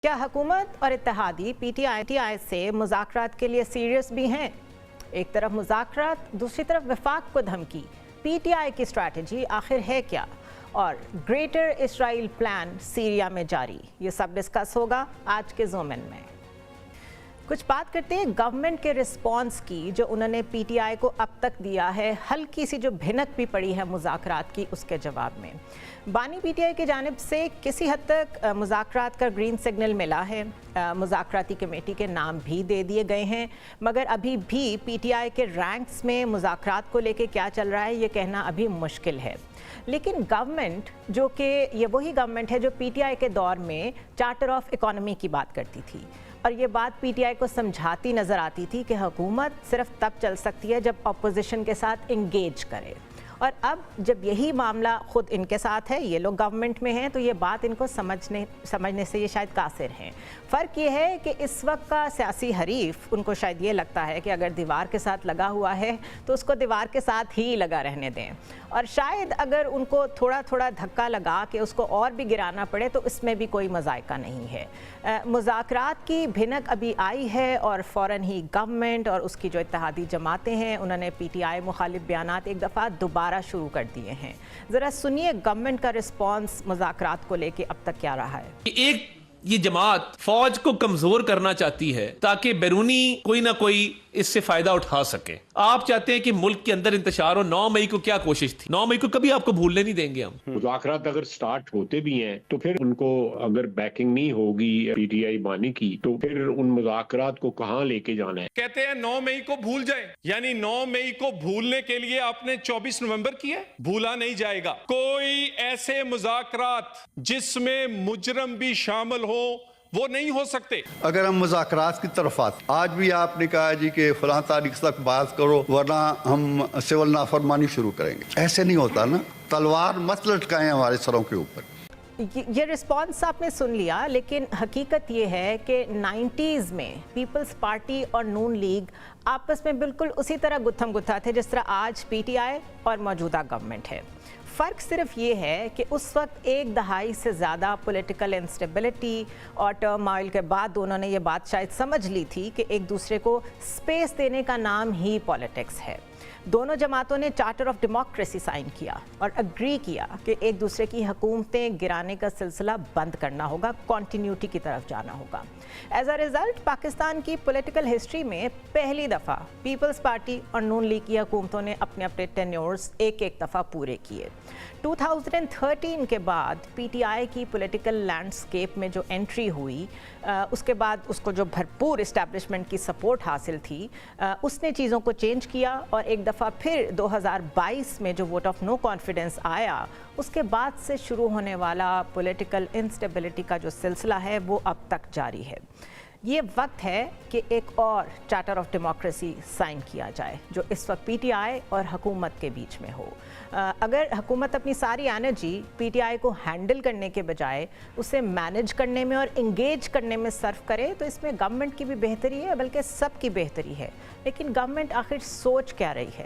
क्या हुकूमत और इत्तेहादी पीटीआई से मुज़ाकरात के लिए सीरियस भी हैं? एक तरफ मुज़ाकरात, दूसरी तरफ वफाक को धमकी। पीटीआई की स्ट्रैटेजी आखिर है क्या? और ग्रेटर इसराइल प्लान सीरिया में जारी, ये सब डिस्कस होगा आज के ज़ोमन में। कुछ बात करते हैं गवर्नमेंट के रिस्पांस की, जो उन्होंने पीटीआई को अब तक दिया है। हल्की सी जो भिनक भी पड़ी है मुज़ाकरात की, उसके जवाब में बानी पीटीआई की जानिब से किसी हद तक मुज़ाकरात का ग्रीन सिग्नल मिला है। मुज़ाकराती कमेटी के नाम भी दे दिए गए हैं, मगर अभी भी पीटीआई के रैंक्स में मुज़ाकरात को लेके क्या चल रहा है ये कहना अभी मुश्किल है। लेकिन गवर्नमेंट, जो कि ये वही गवर्नमेंट है जो पीटीआई के दौर में चार्टर ऑफ इकोनॉमी की बात करती थी, और ये बात पीटीआई को समझाती नज़र आती थी कि हुकूमत सिर्फ तब चल सकती है जब अपोजिशन के साथ इंगेज करे। और अब जब यही मामला खुद इनके साथ है, ये लोग गवर्नमेंट में हैं, तो ये बात इनको समझने से ये शायद कासिर हैं। फ़र्क ये है कि इस वक्त का सियासी हरीफ, उनको शायद ये लगता है कि अगर दीवार के साथ लगा हुआ है तो उसको दीवार के साथ ही लगा रहने दें, और शायद अगर उनको थोड़ा थोड़ा धक्का लगा के उसको और भी गिराना पड़े तो इसमें भी कोई मज़ायका नहीं है। मुज़ाकरात की भिनक अभी आई है और फ़ौरन ही गवर्नमेंट और उसकी जो इत्तेहादी जमातें हैं, उन्होंने पीटीआई मुखालिफ बयानात एक दफ़ा दोबारा शुरू कर दिए हैं। ज़रा सुनिए गवर्नमेंट का रिस्पॉन्स मुज़ाकरात को लेके अब तक क्या रहा है। एक ये जमात फौज को कमजोर करना चाहती है ताकि बैरूनी कोई ना कोई इससे फायदा उठा सके। आप चाहते हैं कि मुल्क के अंदर इंतशार हो। 9 मई को क्या कोशिश थी? 9 मई को कभी आपको भूलने नहीं देंगे हम। मुज़ाकरात अगर स्टार्ट होते भी हैं तो फिर उनको अगर बैकिंग नहीं होगी पीटीआई बानी की, तो फिर उन मुज़ाकरात को कहां लेके जाना है। कहते हैं 9 मई को भूल जाए, यानी 9 मई को भूलने के लिए आपने 24 नवंबर किया। भूला नहीं जाएगा। कोई ऐसे मुज़ाकरात जिसमें मुजरम भी शामिल हो वो नहीं हो सकते। अगर हम मुज़ाकरात की तरफ आते, आज भी आपने कहा जी कि फलां तारीख तक बात करो वरना हम सिविल नाफरमानी शुरू करेंगे। ऐसे नहीं होता ना, तलवार मत लटकाएं हमारे सरों के ऊपर। ये रिस्पांस आपने सुन लिया, लेकिन हकीकत ये है कि 90s में पीपल्स पार्टी और नून लीग आपस में बिल्कुल उसी तरह गुत्थम गुत्था थे जिस तरह आज पीटीआई और मौजूदा गवर्नमेंट है। फ़र्क सिर्फ ये है कि उस वक्त एक दहाई से ज़्यादा पॉलिटिकल इंस्टेबिलिटी और टर्मोइल के बाद दोनों ने ये बात शायद समझ ली थी कि एक दूसरे को स्पेस देने का नाम ही पॉलिटिक्स है। दोनों जमातों ने चार्टर ऑफ डेमोक्रेसी साइन किया और अग्री किया कि एक दूसरे की हुकूमतें गिराने का सिलसिला बंद करना होगा, कॉन्टीन्यूटी की तरफ जाना होगा। एज अ रिज़ल्ट पाकिस्तान की पॉलिटिकल हिस्ट्री में पहली दफ़ा पीपल्स पार्टी और नून लीग की हुकूमतों ने अपने अपने टेन्योर्स एक एक दफ़ा पूरे किए। 2013 के बाद पीटीआई की पॉलिटिकल लैंडस्केप में जो एंट्री हुई, उसके बाद उसको जो भरपूर इस्टेब्लिशमेंट की सपोर्ट हासिल थी, उसने चीज़ों को चेंज किया। और एक दफ़ा फिर 2022 में जो वोट ऑफ नो कॉन्फिडेंस आया, उसके बाद से शुरू होने वाला पॉलिटिकल इंस्टेबिलिटी का जो सिलसिला है वो अब तक जारी है। ये वक्त है कि एक और चार्टर ऑफ डेमोक्रेसी साइन किया जाए जो इस वक्त पीटीआई और हुकूमत के बीच में हो। अगर हुकूमत अपनी सारी एनर्जी पीटीआई को हैंडल करने के बजाय उसे मैनेज करने में और इंगेज करने में सर्व करे तो इसमें गवर्नमेंट की भी बेहतरी है, बल्कि सबकी बेहतरी है। लेकिन गवर्नमेंट आखिर सोच क्या रही है?